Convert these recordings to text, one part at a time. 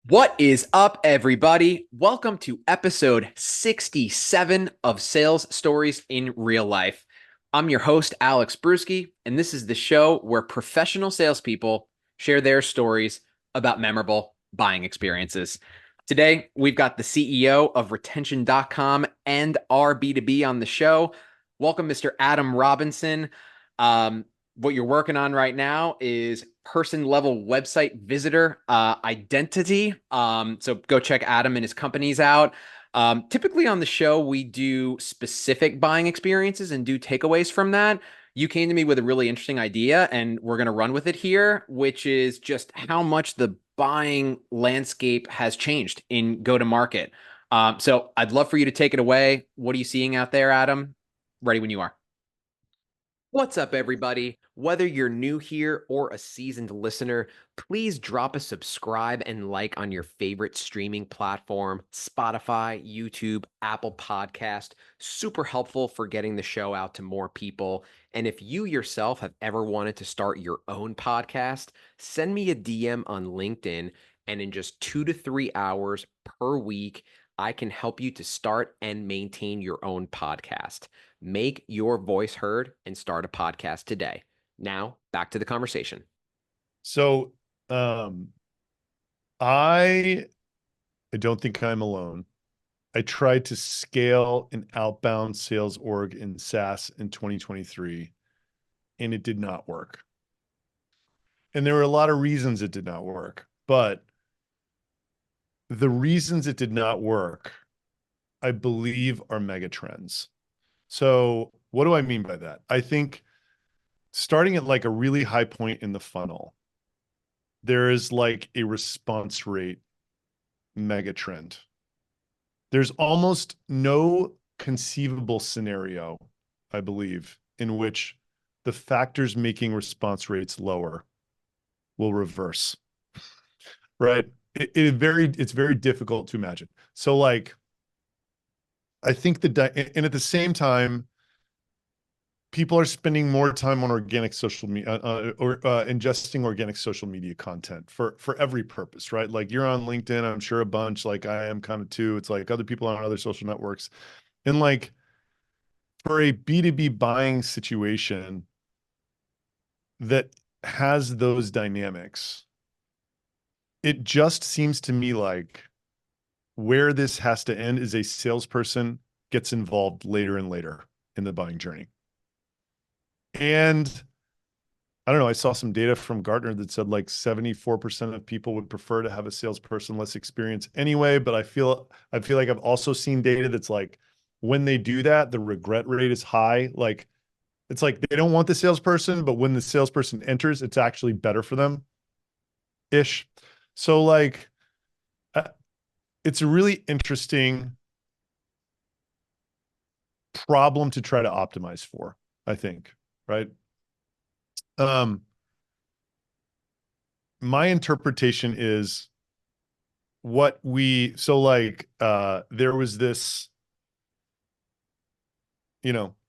What is up, everybody? Welcome to episode 67 of Sales Stories in Real Life. I'm your host, Alex Bruschi, and this is the show where professional salespeople share their stories about memorable buying experiences. Today, we've got the CEO of retention.com and our B2B on the show. Welcome, Mr. Adam Robinson. What you're working on right now is person level website visitor identity. So go check Adam and his companies out. Typically on the show, we do specific buying experiences and do takeaways from that. You came to me with a really interesting idea, and we're going to run with it here, which is just how much the buying landscape has changed in go to market. So I'd love for you to take it away. What are you seeing out there, Adam? Ready when you are. What's up, everybody? Whether you're new here or a seasoned listener, please drop a subscribe and like on your favorite streaming platform, Spotify, YouTube, Apple Podcast. Super helpful for getting the show out to more people. And if you yourself have ever wanted to start your own podcast, send me a DM on LinkedIn, and in just 2 to 3 hours per week, I can help you to start and maintain your own podcast. Make your voice heard and start a podcast today. Now, back to the conversation. So, I don't think I'm alone. I tried to scale an outbound sales org in SaaS in 2023, and it did not work. And there were a lot of reasons it did not work, but the reasons it did not work, I believe, are mega trends. So, what do I mean by that? I think starting at like a really high point in the funnel, there is like a response rate mega trend. There's almost no conceivable scenario, I believe, in which the factors making response rates lower will reverse, right? It's very difficult to imagine. So like, I think and at the same time, people are spending more time on organic social media or ingesting organic social media content for every purpose, right? Like you're on LinkedIn, I'm sure a bunch, like I am kind of too. It's like other people on other social networks. And like for a B2B buying situation that has those dynamics, it just seems to me like where this has to end is a salesperson gets involved later and later in the buying journey. And I don't know, I saw some data from Gartner that said like 74% of people would prefer to have a salesperson less experienced anyway, but I feel like I've also seen data that's like when they do that, the regret rate is high. Like it's like they don't want the salesperson, but when the salesperson enters, it's actually better for them ish. So like uh, it's a really interesting problem to try to optimize for, I think, right? Um, my interpretation is there was this,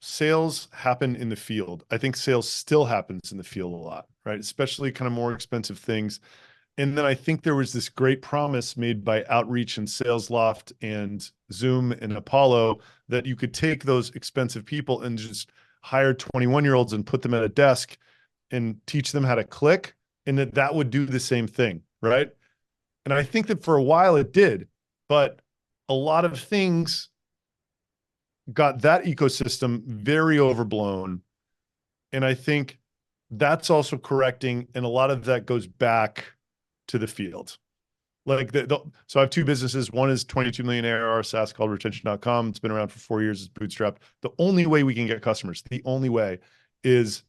sales happen in the field. I think sales still happens in the field a lot, right? Especially kind of more expensive things. And then I think there was this great promise made by Outreach and SalesLoft and Zoom and Apollo that you could take those expensive people and just hire 21-year-olds and put them at a desk and teach them how to click, and that would do the same thing, right? And I think that for a while it did, but a lot of things got that ecosystem very overblown. And I think that's also correcting. And a lot of that goes back to the field. Like so I have two businesses. One is 22 million ARR SaaS called retention.com. It's been around for 4 years. It's bootstrapped. The only way we can get customers, the only way is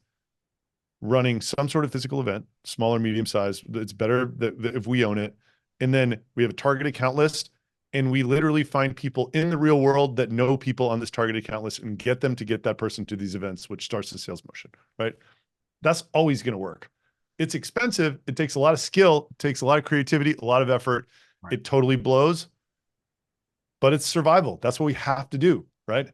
running some sort of physical event, small or medium size. It's better that if we own it. And then we have a target account list, and we literally find people in the real world that know people on this target account list and get them to get that person to these events, which starts the sales motion, right? That's always going to work. It's expensive. It takes a lot of skill. It takes a lot of creativity, a lot of effort. Right. It totally blows, but it's survival. That's what we have to do, right?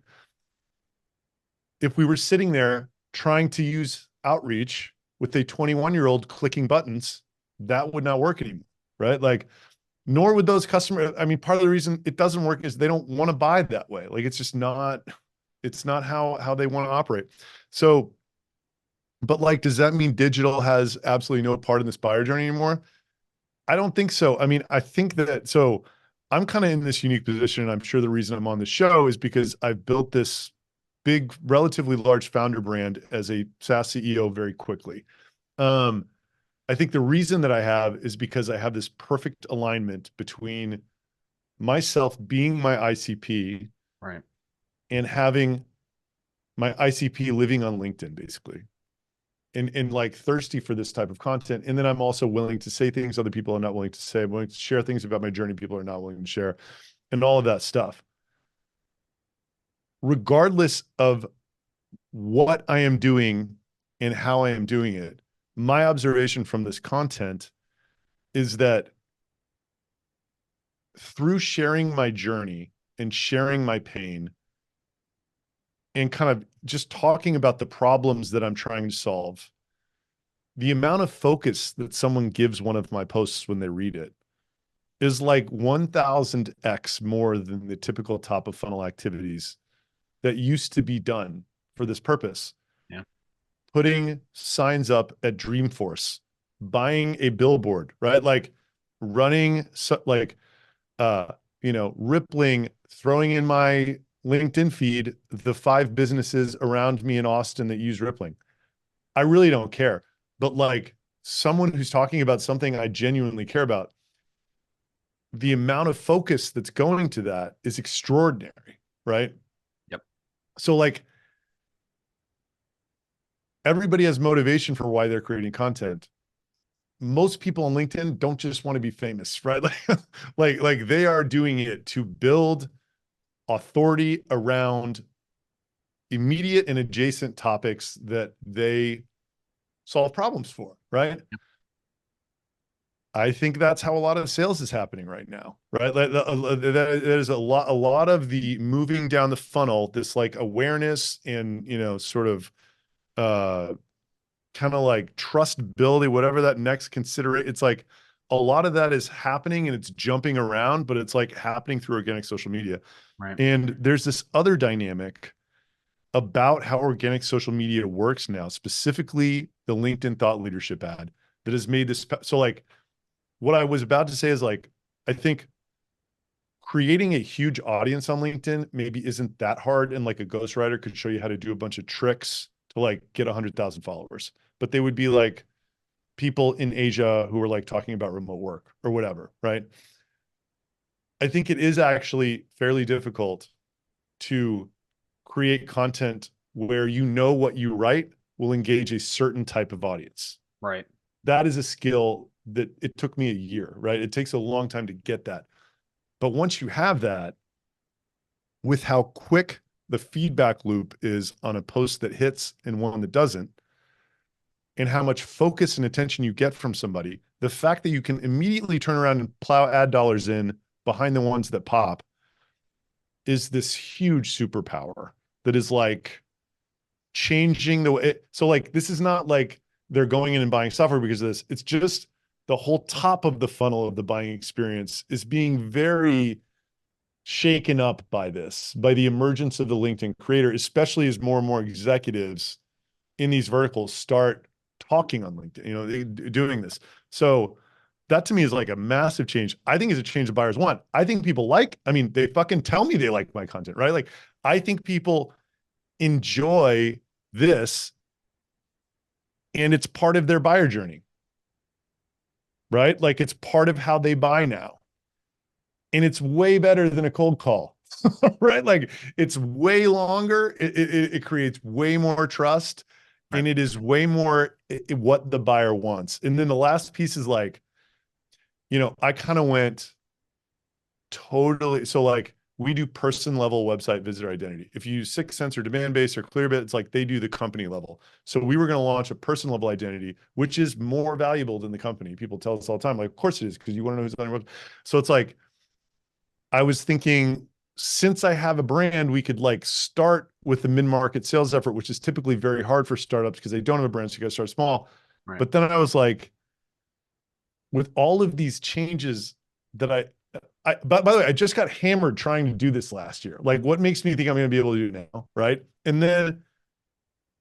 If we were sitting there trying to use outreach with a 21-year-old clicking buttons, that would not work anymore, right? Like nor would those customers. I mean, part of the reason it doesn't work is they don't want to buy that way. Like it's just not, it's not how they want to operate. So, but like, does that mean digital has absolutely no part in this buyer journey anymore? I don't think so. I mean, I think that so I'm kind of in this unique position, and I'm sure the reason I'm on the show is because I've built this big, relatively large founder brand as a SaaS CEO very quickly. Um, I think the reason that I have is because I have this perfect alignment between myself being my ICP Right. and having my ICP living on LinkedIn, basically. And like thirsty for this type of content. And then I'm also willing to say things other people are not willing to say. I'm willing to share things about my journey people are not willing to share, and all of that stuff. Regardless of what I am doing and how I am doing it, my observation from this content is that through sharing my journey and sharing my pain and kind of just talking about the problems that I'm trying to solve, the amount of focus that someone gives one of my posts when they read it is like 1000x more than the typical top of funnel activities that used to be done for this purpose. Yeah. Putting signs up at Dreamforce, buying a billboard, right? Like running, like, rippling, throwing in my LinkedIn feed the 5 businesses around me in Austin that use rippling. I really don't care. But like someone who's talking about something I genuinely care about, the amount of focus that's going to that is extraordinary, right? Yep. So like everybody has motivation for why they're creating content. Most people on LinkedIn don't just want to be famous, right? Like they are doing it to build authority around immediate and adjacent topics that they solve problems for, right? I think that's how a lot of sales is happening right now, right? There's a lot of the moving down the funnel, this like awareness and, sort of, uh, kind of like trust building, whatever that next consider. It's like a lot of that is happening and it's jumping around, but it's like happening through organic social media. Right. And there's this other dynamic about how organic social media works now, specifically the LinkedIn thought leadership ad that has made this. So like, what I was about to say is like, I think creating a huge audience on LinkedIn maybe isn't that hard. And like a ghostwriter could show you how to do a bunch of tricks to like get 100,000 followers, but they would be like people in Asia who are like talking about remote work or whatever, right? I think it is actually fairly difficult to create content where what you write will engage a certain type of audience. Right. That is a skill that it took me a year, right? It takes a long time to get that. But once you have that, with how quick the feedback loop is on a post that hits and one that doesn't, and how much focus and attention you get from somebody, the fact that you can immediately turn around and plow ad dollars in behind the ones that pop is this huge superpower that is like changing the way. So like, this is not like they're going in and buying software because of this. It's just the whole top of the funnel of the buying experience is being very shaken up by this, by the emergence of the LinkedIn creator, especially as more and more executives in these verticals start talking on LinkedIn, doing this. So that to me is like a massive change. I think it's a change the buyers want. I think people they fucking tell me they like my content, right? Like, I think people enjoy this and it's part of their buyer journey, right? Like it's part of how they buy now. And it's way better than a cold call, right? Like it's way longer. It creates way more trust Right. and it is way more what the buyer wants. And then the last piece is like, I kind of went totally. So like we do person level website visitor identity. If you use 6sense or Demandbase or Clearbit, it's like they do the company level. So we were going to launch a person level identity, which is more valuable than the company. People tell us all the time, like, of course it is, because you want to know who's on your website. So it's like, I was thinking, since I have a brand, we could like start with the mid-market sales effort, which is typically very hard for startups because they don't have a brand, so you got to start small. Right. But then I was like, with all of these changes, that by the way, I just got hammered trying to do this last year. Like, what makes me think I'm going to be able to do it now? Right. And then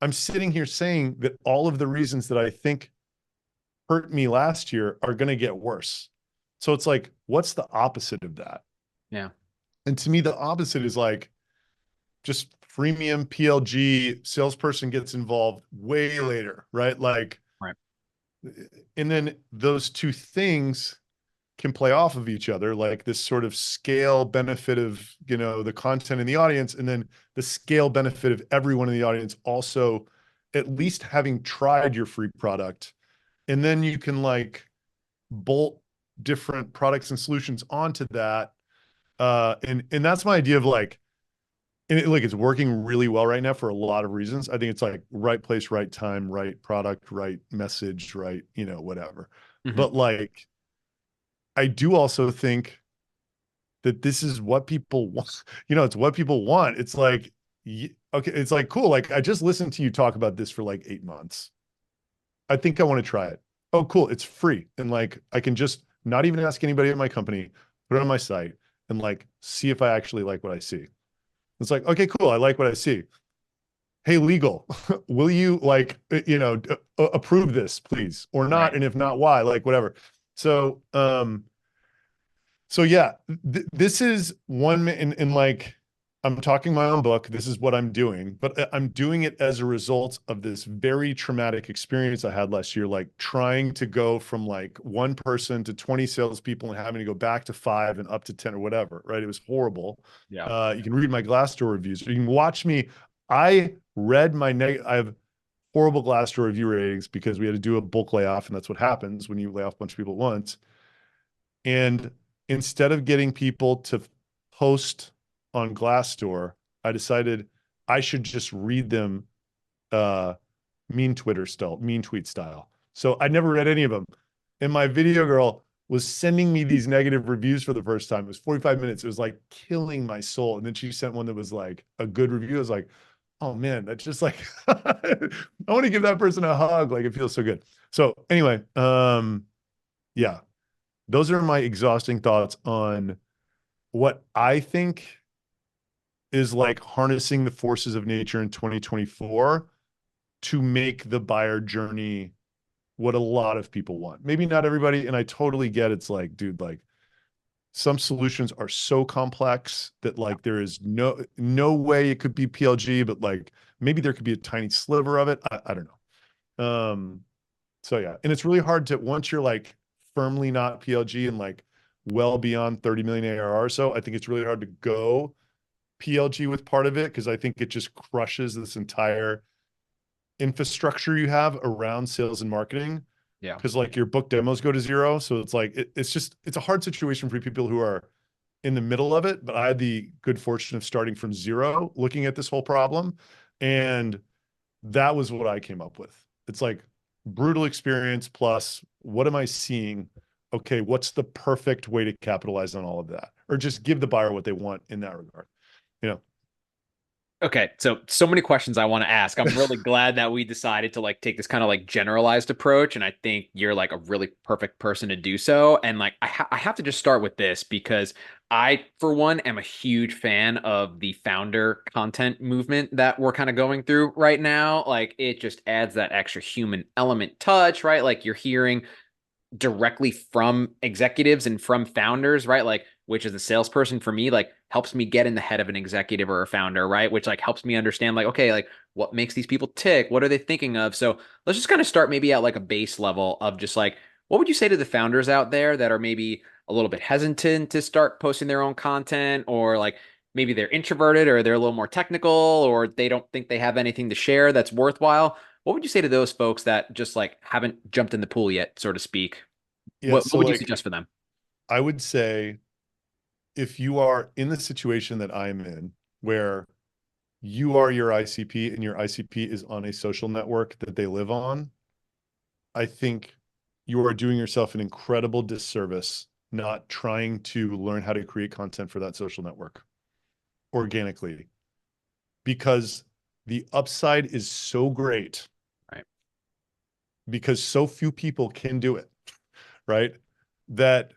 I'm sitting here saying that all of the reasons that I think hurt me last year are going to get worse. So it's like, what's the opposite of that? Yeah. And to me, the opposite is like just freemium PLG salesperson gets involved way later, right? Like, Right. and then those two things can play off of each other, like this sort of scale benefit of, the content in the audience, and then the scale benefit of everyone in the audience also at least having tried your free product. And then you can like bolt different products and solutions onto that. And that's my idea of like, and it's working really well right now for a lot of reasons. I think it's like right place, right time, right product, right message, right, whatever. Hmm. But like, I do also think that this is what people want. It's what people want. It's like, okay, it's like, cool. Like, I just listened to you talk about this for like 8 months. I think I want to try it. Oh, cool. It's free. And like, I can just not even ask anybody at my company, put it on my site and like see if I actually like what I see. It's like, okay, cool. I like what I see. Hey, legal, will you like, approve this, please, or not? Right. And if not, why? Like, whatever. So, so yeah, this is one, and like, I'm talking my own book. This is what I'm doing, but I'm doing it as a result of this very traumatic experience I had last year, like trying to go from like one person to 20 salespeople and having to go back to 5 and up to 10 or whatever, right? It was horrible. Yeah. You can read my Glassdoor reviews. You can watch me. I read my I have horrible Glassdoor review ratings because we had to do a bulk layoff, and that's what happens when you lay off a bunch of people at once. And instead of getting people to post on Glassdoor, I decided I should just read them uh, mean tweet style. So I never read any of them. And my video girl was sending me these negative reviews for the first time. It was 45 minutes. It was like killing my soul. And then she sent one that was like a good review. I was like, oh man, that's just like I want to give that person a hug. Like it feels so good. So anyway, yeah, those are my exhausting thoughts on what I think is like harnessing the forces of nature in 2024 to make the buyer journey what a lot of people want. Maybe not everybody, and I totally get it's like, dude, like some solutions are so complex that like there is no way it could be PLG, but like maybe there could be a tiny sliver of it. I don't know. So yeah, and it's really hard to once you're like firmly not PLG and like well beyond 30 million ARR. So I think it's really hard to go PLG with part of it because I think it just crushes this entire infrastructure you have around sales and marketing. Yeah. Because like your book demos go to zero. So it's like it's a hard situation for people who are in the middle of it. But I had the good fortune of starting from zero, looking at this whole problem. And that was what I came up with. It's like brutal experience plus what am I seeing? Okay, what's the perfect way to capitalize on all of that? Or just give the buyer what they want in that regard. You Okay, so many questions I want to ask. I'm really glad that we decided to like take this kind of like generalized approach, and I think you're like a really perfect person to do so. And like I have to just start with this because I, for one, am a huge fan of the founder content movement that we're kind of going through right now. Like it just adds that extra human element touch, right? Like you're hearing directly from executives and from founders, right? Like, which is a salesperson for me, like helps me get in the head of an executive or a founder, right? Which like helps me understand, like, okay, like what makes these people tick? What are they thinking of? So let's just kind of start maybe at like a base level of just like, what would you say to the founders out there that are maybe a little bit hesitant to start posting their own content, or like maybe they're introverted or they're a little more technical or they don't think they have anything to share that's worthwhile? What would you say to those folks that just like haven't jumped in the pool yet, so to speak? yeah, What so would you like suggest for them? I would say if you are in the situation that I'm in, where you are your ICP and your ICP is on a social network that they live on, I think you are doing yourself an incredible disservice not trying to learn how to create content for that social network organically because the upside is so great Right. because so few people can do it, right? That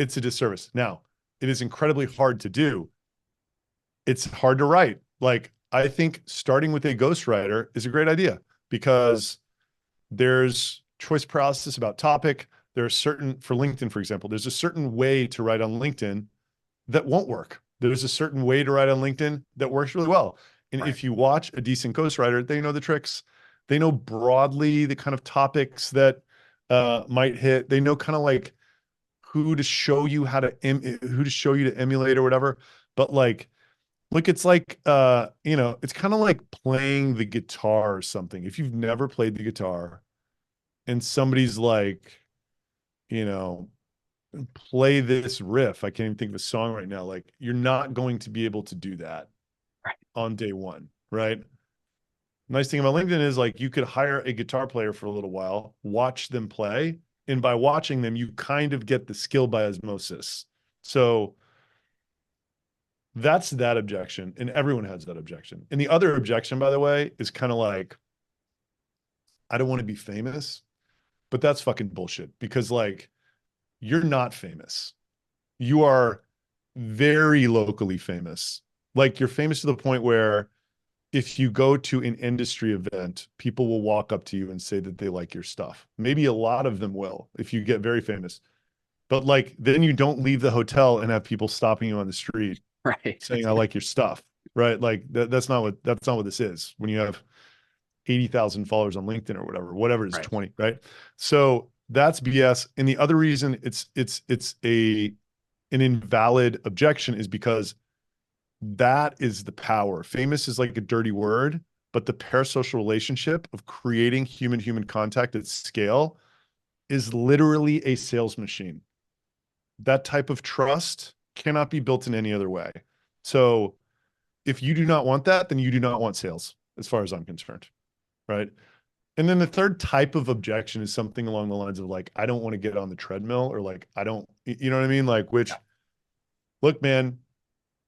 it's a disservice. Now, it is incredibly hard to do. It's hard to write. Like, I think starting with a ghostwriter is a great idea because there's choice paralysis about topic. There are certain, for LinkedIn, for example, there's a certain way to write on LinkedIn that won't work. There's a certain way to write on LinkedIn that works really well. And Right. if you watch a decent ghostwriter, they know the tricks. They know broadly the kind of topics that might hit. They know kind of like who to show you how to who to show you to emulate or whatever. But like, look, it's like it's kind of like playing the guitar or something. If you've never played the guitar and somebody's like, you know, play this riff. I can't even think of a song right now. Like, you're not going to be able to do that Right. on day one, right? Nice thing about LinkedIn is like you could hire a guitar player for a little while, watch them play, and by watching them, you kind of get the skill by osmosis. So that's that objection, and everyone has that objection. And the other objection, by the way, is kind of like, I don't want to be famous, but that's fucking bullshit because like you're not famous. You are very locally famous. Like you're famous to the point where if you go to an industry event, people will walk up to you and say that they like your stuff. Maybe a lot of them will if you get very famous. But like then you don't leave the hotel and have people stopping you on the street Right. saying I like your stuff, right? Like that's not what this is. When you have 80,000 followers on LinkedIn or whatever it is, Right. 20, right? So that's BS. And the other reason it's a an invalid objection is because that is the power. Famous is like a dirty word, but the parasocial relationship of creating human-human contact at scale is literally a sales machine. That type of trust cannot be built in any other way. So if you do not want that, then you do not want sales, as far as I'm concerned, right? And then the third type of objection is something along the lines of like, I don't want to get on the treadmill or like, I don't, you know what I mean? Like, Yeah. which, look, man,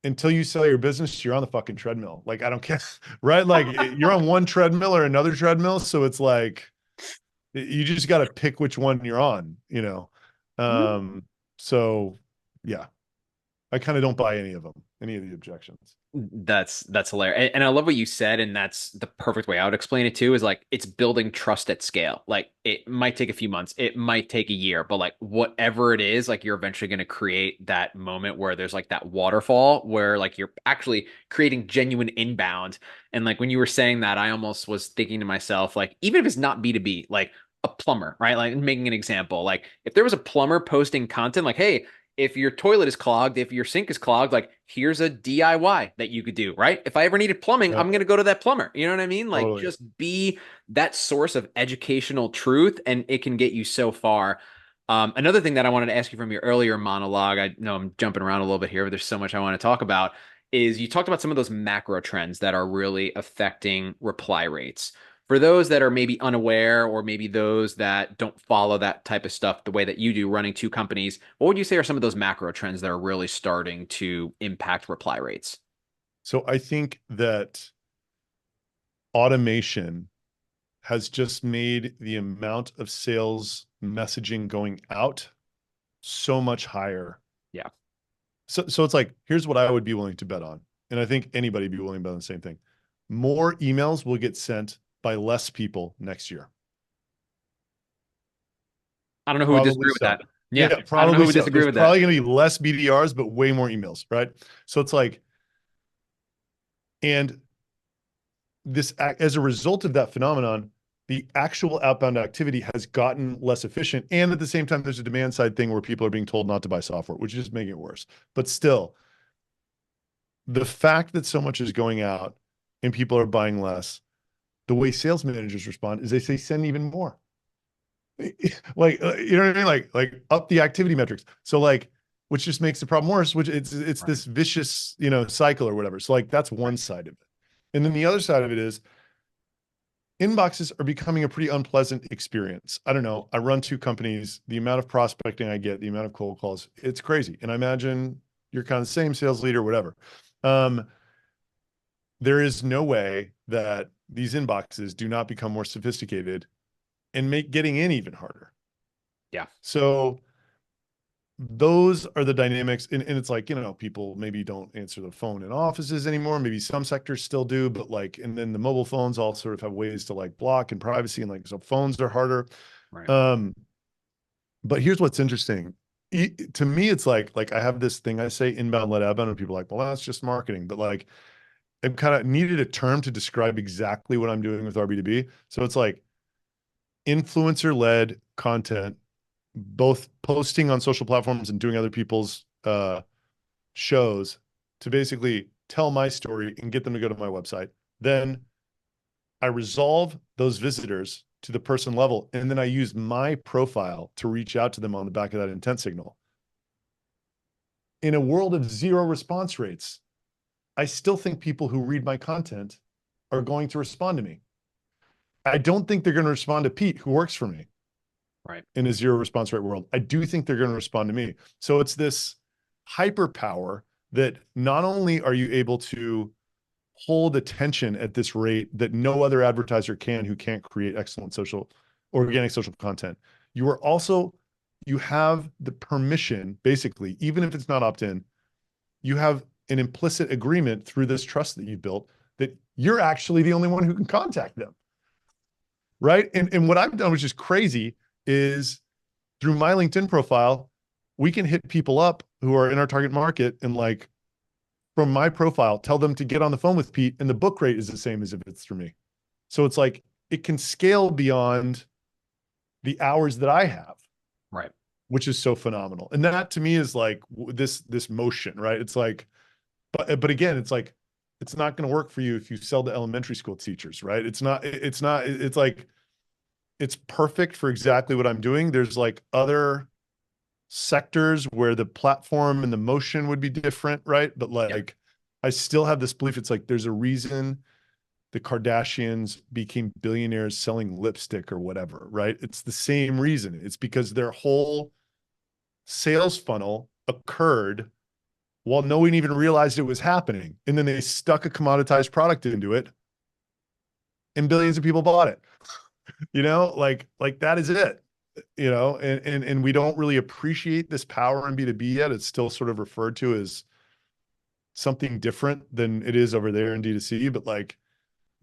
until you sell your business, you're on the fucking treadmill. Like, I don't care, right? Like, you're on one treadmill or another treadmill. So it's like, you just got to pick which one you're on, you know? Um, so yeah, I kind of don't buy any of them, any of the objections. That's hilarious. And I love what you said, and that's the perfect way I would explain it too, is like it's building trust at scale. Like it might take a few months, it might take a year, but like whatever it is, like you're eventually going to create that moment where there's like that waterfall where like you're actually creating genuine inbound. And like when you were saying that, I almost was thinking to myself, like, even if it's not B2B, like a plumber, right? Like making an example, like if there was a plumber posting content like, hey, if your toilet is clogged, if your sink is clogged, like here's a DIY that you could do, right? If I ever needed plumbing, Yeah, I'm going to go to that plumber. You know what I mean? Like totally. just be that source of educational truth and it can get you so far. Another thing that I wanted to ask you from your earlier monologue, I know I'm jumping around a little bit here, but there's so much I want to talk about, is you talked about some of those macro trends that are really affecting reply rates. For those that are maybe unaware or maybe those that don't follow that type of stuff the way that you do running two companies, what would you say are some of those macro trends that are really starting to impact reply rates? So I think that automation has just made the amount of sales messaging going out so much higher. Yeah. So it's like, here's what I would be willing to bet on. And I think anybody would be willing to bet on the same thing. More emails will get sent by less people next year. I don't know who would Probably disagree with so. that. Yeah. Yeah, I don't know who probably would so. disagree There's with that. probably going to be less BDRs, but way more emails, right? So it's like, and this as a result of that phenomenon, the actual outbound activity has gotten less efficient. And at the same time, there's a demand side thing where people are being told not to buy software, which is just making it worse. But still, the fact that so much is going out and people are buying less, the way sales managers respond is they say send even more. Like you know what I mean? Like up the activity metrics. So like, which just makes the problem worse. Which it's Right. this vicious cycle or whatever. So like that's one Right. side of it, and then the other side of it is inboxes are becoming a pretty unpleasant experience. I don't know. I run two companies. The amount of prospecting I get, the amount of cold calls, it's crazy. And I imagine you're kind of the same sales leader, whatever. Um, there is no way that these inboxes do not become more sophisticated and make getting in even harder. Yeah. So those are the dynamics. And it's like, people maybe don't answer the phone in offices anymore. Maybe some sectors still do, but like, and then the mobile phones all sort of have ways to like block and privacy. And like, so phones are harder. Right. Um, but here's what's interesting. To me, it's like I have this thing I say inbound led outbound, and people are like, well, that's just marketing. But like, I've kind of needed a term to describe exactly what I'm doing with RB2B. So it's like influencer led content, both posting on social platforms and doing other people's shows to basically tell my story and get them to go to my website. Then I resolve those visitors to the person level, and then I use my profile to reach out to them on the back of that intent signal. In a world of zero response rates, I still think people who read my content are going to respond to me. I don't think they're going to respond to Pete, who works for me Right. in a zero response rate world. I do think they're going to respond to me. So it's this hyper power that not only are you able to hold attention at this rate that no other advertiser can who can't create excellent organic social content, you are also, you have the permission, basically, even if it's not opt-in, you have an implicit agreement through this trust that you built that you're actually the only one who can contact them. Right. And what I've done, which is crazy, is through my LinkedIn profile, we can hit people up who are in our target market and like from my profile, tell them to get on the phone with Pete, and the book rate is the same as if it's through me. So it's like it can scale beyond the hours that I have, Right. which is so phenomenal. And that to me is like this motion, right? It's like, but again, it's like it's not going to work for you if you sell to elementary school teachers, right? It's like it's perfect for exactly what I'm doing. There's like other sectors where the platform and the motion would be different, right? But Yep. like, I still have this belief. It's like there's a reason the Kardashians became billionaires selling lipstick or whatever, right? It's the same reason. It's because their whole sales funnel occurred while no one even realized it was happening. And then they stuck a commoditized product into it and billions of people bought it. Like that is it. And we don't really appreciate this power in B2B yet. It's still sort of referred to as something different than it is over there in D2C, but like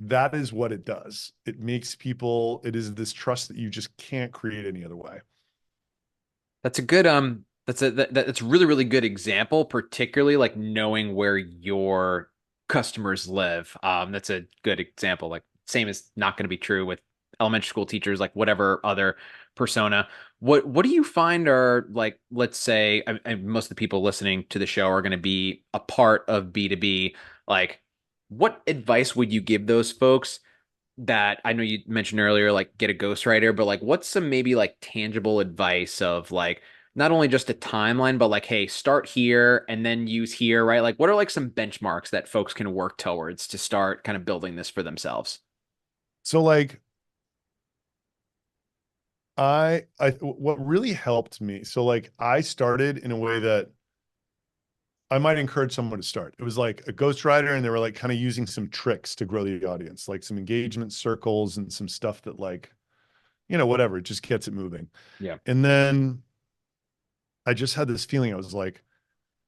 that is what it does. It makes people, it is this trust that you just can't create any other way. That's a good that's a really really good example, particularly like knowing where your customers live. That's a good example. Like same is not going to be true with elementary school teachers, like whatever other persona. What do you find are like, let's say, and most of the people listening to the show are going to be a part of B2B. Like, what advice would you give those folks that I know you mentioned earlier, like get a ghostwriter, but like what's some maybe like tangible advice of like not only just a timeline, but like, hey, start here and then use here, right? Like, what are like some benchmarks that folks can work towards to start kind of building this for themselves? So like what really helped me. So like I started in a way that I might encourage someone to start. It was like a ghostwriter, and they were like kind of using some tricks to grow the audience, like some engagement circles and some stuff that like, whatever, it just gets it moving. Yeah. And then I just had this feeling. I was like,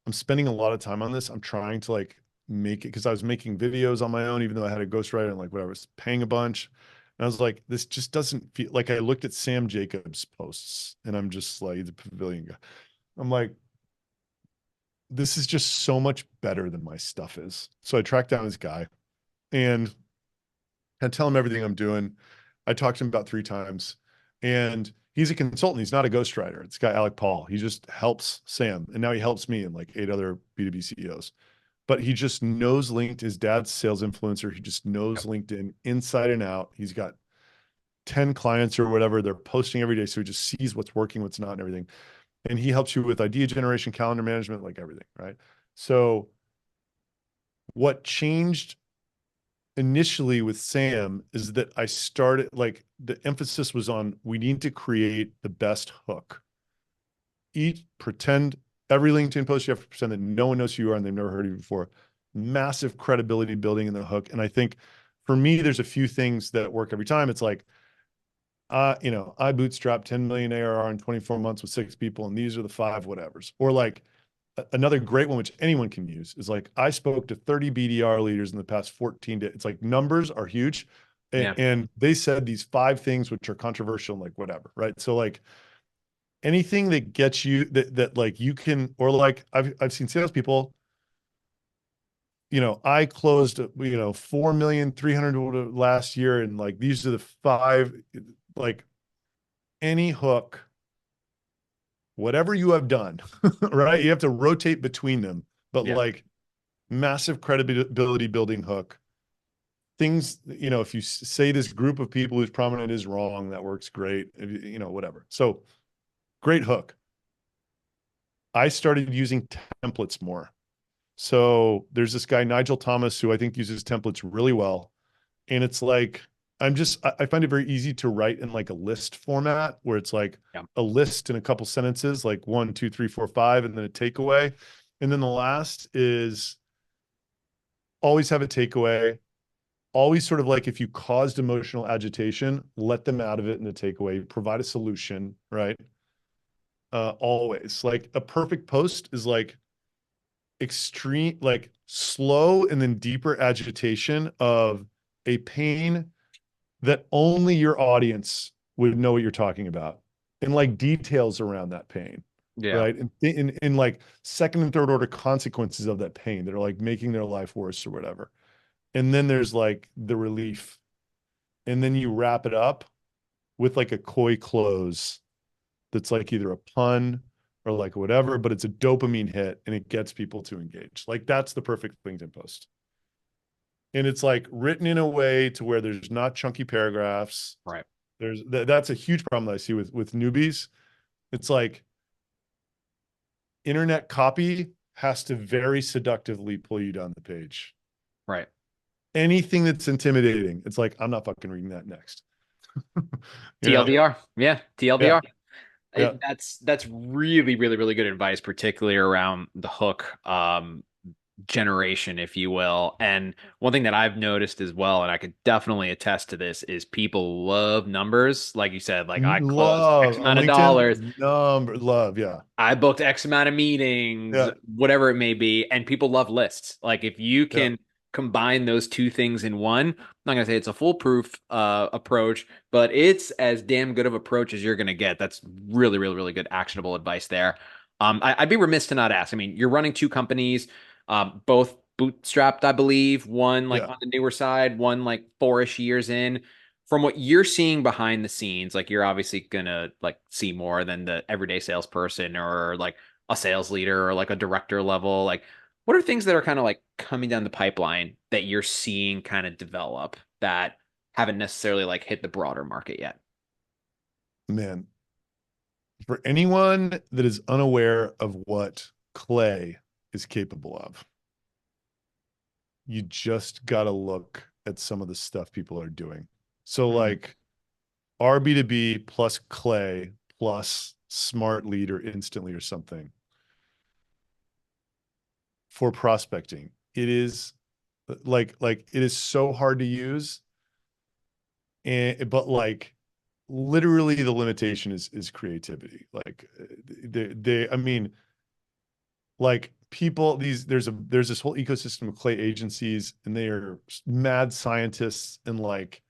I'm spending a lot of time on this. I'm trying to like make it because I was making videos on my own, even though I had a ghostwriter and like whatever, I was paying a bunch. And I was like, this just doesn't feel like I looked at Sam Jacobs' posts and I'm just like the pavilion guy. I'm like, this is just so much better than my stuff is. So I tracked down this guy and I tell him everything I'm doing. I talked to him about 3 times, and he's a consultant. He's not a ghostwriter. It's guy Alec Paul. He just helps Sam, and now he helps me and like 8 other B2B CEOs. But he just knows LinkedIn. His dad's sales influencer. He just knows Yep. LinkedIn inside and out. He's got 10 clients or whatever. They're posting every day, so he just sees what's working, what's not, and everything. And he helps you with idea generation, calendar management, like everything, right? So what changed initially with Sam is that I started like the emphasis was on we need to create the best hook. Pretend every LinkedIn post you have to pretend that no one knows who you are and they've never heard of you before. Massive credibility building in the hook. And I think for me, there's a few things that work every time. It's like I bootstrapped 10 million ARR in 24 months with 6 people, and these are the 5 whatevers. Or like another great one, which anyone can use, is like, I spoke to 30 BDR leaders in the past 14 days. It's like numbers are huge. Yeah. And they said these 5 things which are controversial and like whatever, right? So like anything that gets you that like you can, or like I've seen salespeople, I closed, 4,300,000 last year. And like, these are the 5, like any hook, whatever you have done, right? You have to rotate between them, but Yeah. like massive credibility building hook. Things, if you say this group of people who's prominent is wrong, that works great. Whatever. So great hook. I started using templates more. So there's this guy, Nigel Thomas, who I think uses templates really well. And it's like, I find it very easy to write in like a list format where it's like Yeah. a list in a couple sentences, like 1, 2, 3, 4, 5, and then a takeaway. And then the last is always have a takeaway. Always sort of like, if you caused emotional agitation, let them out of it in the takeaway, provide a solution, right? Always like a perfect post is like extreme, like slow and then deeper agitation of a pain that only your audience would know what you're talking about, and like details around that pain, Yeah. right? And in like second and third order consequences of that pain that are like making their life worse or whatever. And then there's like the relief. And then you wrap it up with like a coy close that's like either a pun or like whatever, but it's a dopamine hit and it gets people to engage. Like that's the perfect LinkedIn post. And it's like written in a way to where there's not chunky paragraphs. Right. That's a huge problem that I see with newbies. It's like internet copy has to very seductively pull you down the page. Right. Anything that's intimidating, it's like, I'm not fucking reading that next. you know? TLDR. Yeah. Yeah. TLDR. Yeah. That's really, really, really good advice, particularly around the hook generation, if you will. And one thing that I've noticed as well, and I could definitely attest to this, is people love numbers. Like you said, like I closed X Love on amount of dollars. LinkedIn, number, love. Yeah. I booked X amount of meetings, Yeah. whatever it may be, and people love lists. Like if you Yeah. can combine those two things in one, I'm not gonna say it's a foolproof approach, but it's as damn good of approach as you're gonna get. That's really, really, really good actionable advice there. I'd be remiss to not ask. I mean, you're running two companies, both bootstrapped, I believe. One like Yeah. on the newer side, one like 4-ish years in. From what you're seeing behind the scenes, like you're obviously gonna like see more than the everyday salesperson or like a sales leader or like a director level. Like, what are things that are kind of like coming down the pipeline that you're seeing kind of develop that haven't necessarily like hit the broader market yet? Man, for anyone that is unaware of what clay is capable of, you just got to look at some of the stuff people are doing. So Mm, like RB2B plus clay plus smart lead or instantly or something for prospecting. It is like it is so hard to use, and but like literally the limitation is creativity. Like I mean, like people, there's this whole ecosystem of clay agencies, and they are mad scientists, and like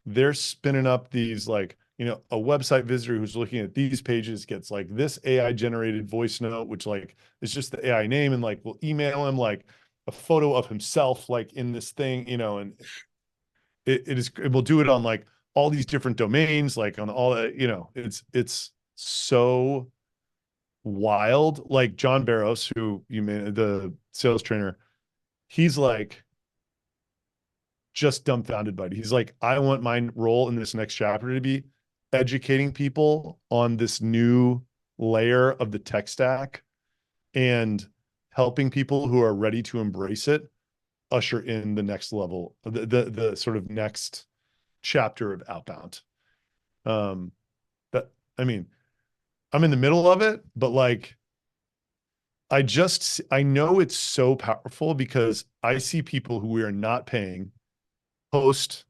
they're spinning up these like, a website visitor who's looking at these pages gets like this AI generated voice note, which like is just the AI name, and like we'll email him like a photo of himself like in this thing, and it will do it on like all these different domains, like on all it's so wild. Like John Barros, who you may, the sales trainer, he's like just dumbfounded by it. He's like, I want my role in this next chapter to be educating people on this new layer of the tech stack and helping people who are ready to embrace it usher in the next level, the sort of next chapter of outbound. Um, but I mean, I'm in the middle of it, but like I know it's so powerful because I see people who we are not paying post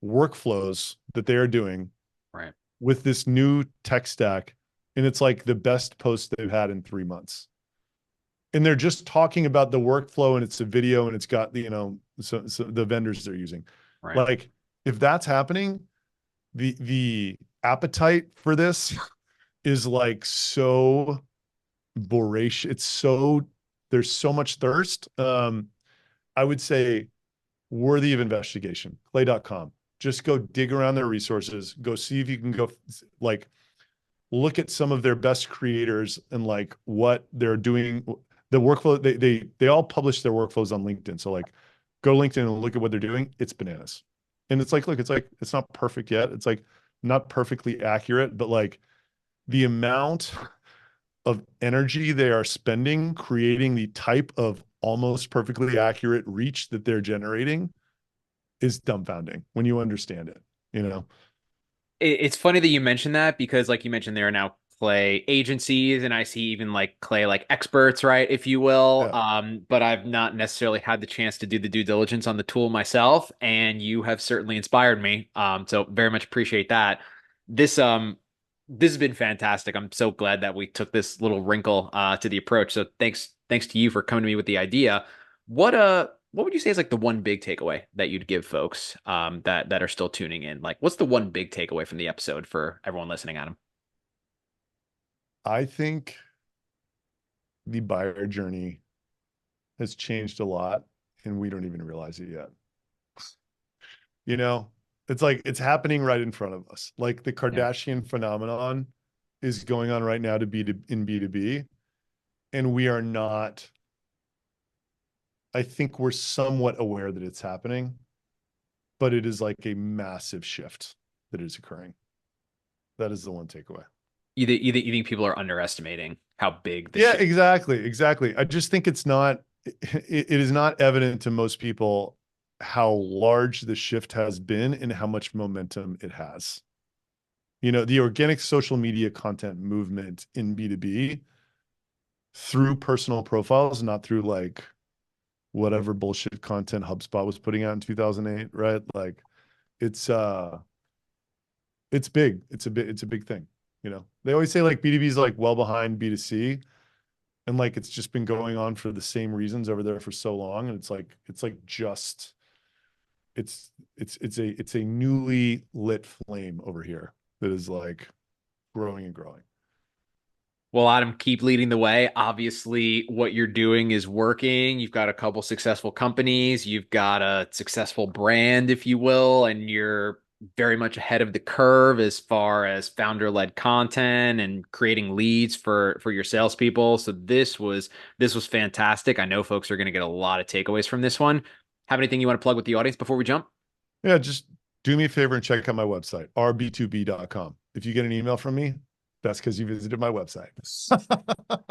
workflows that they are doing right. with this new tech stack, and it's like the best post they've had in 3 months. And they're just talking about the workflow, and it's a video, and it's got so the vendors they're using. Right. Like, if that's happening, the appetite for this is like so voracious. It's so there's so much thirst. I would say worthy of investigation. Clay.com. Just go dig around their resources. Go see if you can go like look at some of their best creators and like what they're doing. The workflow they all publish their workflows on LinkedIn. So like go to LinkedIn and look at what they're doing. It's bananas. And it's like, look, it's like it's not perfect yet. It's like not perfectly accurate, but like the amount of energy they are spending creating the type of almost perfectly accurate reach that they're generating is dumbfounding when you understand it, you know? It's funny that you mentioned that because, like you mentioned, there are now Clay agencies, and I see even like Clay like experts, right, if you will. Yeah. But I've not necessarily had the chance to do the due diligence on the tool myself, and you have certainly inspired me. So very much appreciate that. This this has been fantastic. I'm so glad that we took this little wrinkle to the approach. So thanks to you for coming to me with the idea. What would you say is like the one big takeaway that you'd give folks that are still tuning in? Like, what's the one big takeaway from the episode for everyone listening, Adam? I think the buyer journey has changed a lot and we don't even realize it yet. You know, it's like it's happening right in front of us. Like the Yeah. Kardashian phenomenon is going on right now in B2B, and we are not, I think we're somewhat aware that it's happening, but it is like a massive shift that is occurring. That is the one takeaway. Either you think people are underestimating how big the Yeah, shift. exactly. Exactly. I just think it is not evident to most people how large the shift has been and how much momentum it has. You know, the organic social media content movement in B2B through personal profiles, not through like whatever bullshit content HubSpot was putting out in 2008, right? Like it's it's big. It's a big thing. You know, they always say like B2B is like well behind B2C, and like it's just been going on for the same reasons over there for so long, and it's like just it's a newly lit flame over here that is like growing and growing. Well, Adam, keep leading the way. Obviously, what you're doing is working. You've got a couple successful companies, you've got a successful brand, if you will, and you're very much ahead of the curve as far as founder-led content and creating leads for your salespeople. So this was fantastic. I know folks are going to get a lot of takeaways from this one. Have anything you want to plug with the audience before we jump? Yeah, just do me a favor and check out my website, rb2b.com. If you get an email from me, that's because you visited my website.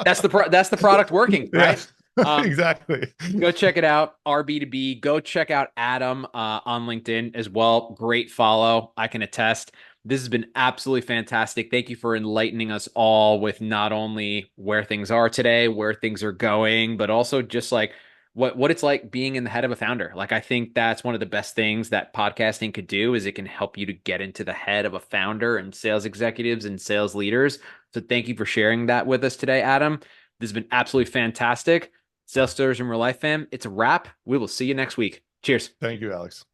That's the product working, Yeah, right? Um, exactly. Go check it out, RB2B. Go check out Adam on LinkedIn as well. Great follow. I can attest. This has been absolutely fantastic. Thank you for enlightening us all with not only where things are today, where things are going, but also just like what it's like being in the head of a founder. Like I think that's one of the best things that podcasting could do is it can help you to get into the head of a founder and sales executives and sales leaders. So thank you for sharing that with us today, Adam. This has been absolutely fantastic. Sales Stories in Real Life, fam. It's a wrap. We will see you next week. Cheers. Thank you, Alex.